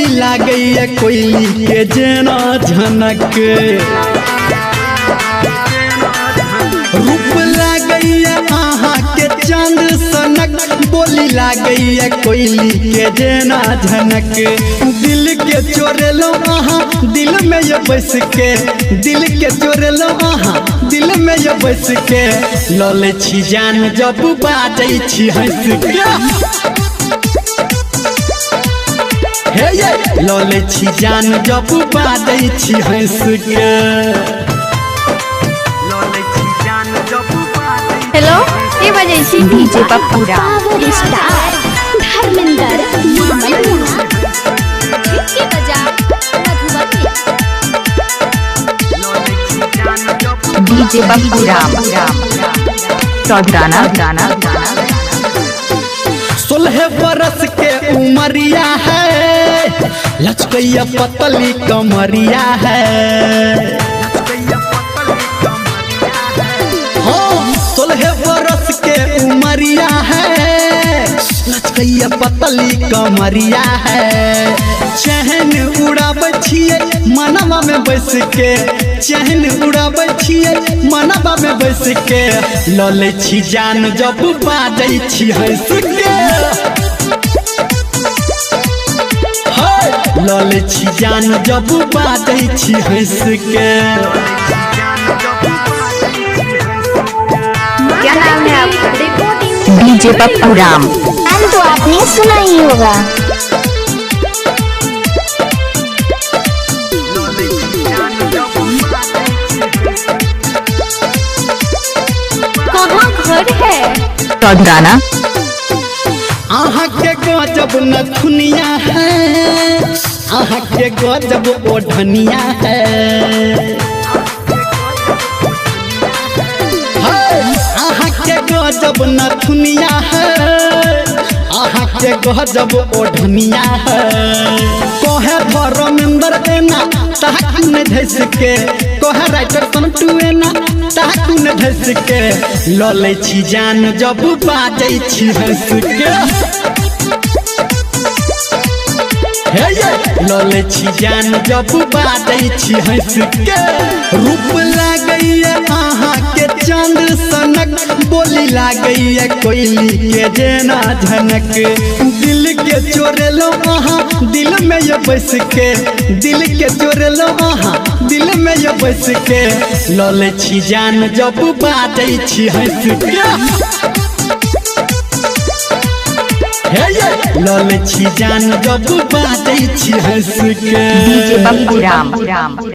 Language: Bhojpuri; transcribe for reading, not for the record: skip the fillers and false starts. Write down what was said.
लागैया कोयली के जेना झनक रूप लागैया आहा के चांद सनक बोली लागैया कोयली के जेना झनक दिल के चोरेलो आहा दिल में ये बस के दिल के चोरेलो आहा दिल में ये बस के लले छी जान जब बाजै छी हंस के हे ये लले छी जान जब बाजै छी हंस के हेलो ये बजे छी डीजे पप्पूरा स्टार धर्मेंद्र के बजा डीजे पप्पूरा चौधराना 16 बरस के उमरिया है लचकैया पतली कमरिया है 16 बरस के उमरिया है लचकैया पतली कमरिया है चहन उड़ाबै छियै मनवा में बैस के चहन उड़ाबै छियै मनवा में बैस के लले छी जान जब बाजै छी हंस के लले छी जान जब बाजै छी हंस के क्या नाम है आपका? डीजे पप्पूरा। नाम तो आपने सुना ही होगा। कहाँ घर है? चौधराना आहा के गजब नथुनिया है आहा के गजब ओढ़निया है आहा के गजब नथुनिया है आहा के गजब ओढ़निया है कहे धर्मेंद्र एना ताकू ने धस के कहे राइटर संटू एना ताकू ने धस के लले छी जान जब बाजै छी हंस के हे ये लले छी जान जब बाजै छी हंस के रूप लागैया आहा के चांद सनक बोली लागैया कोयली के जेना झनक दिल के चोरेलो आहा दिल में ये बस के दिल के चोरेलो आहा दिल में ये बस के लले छी जान जब बाजै छी हंस के हे ये लले छी जान जब बाजै छी हंस के डीजे पप्पूरा।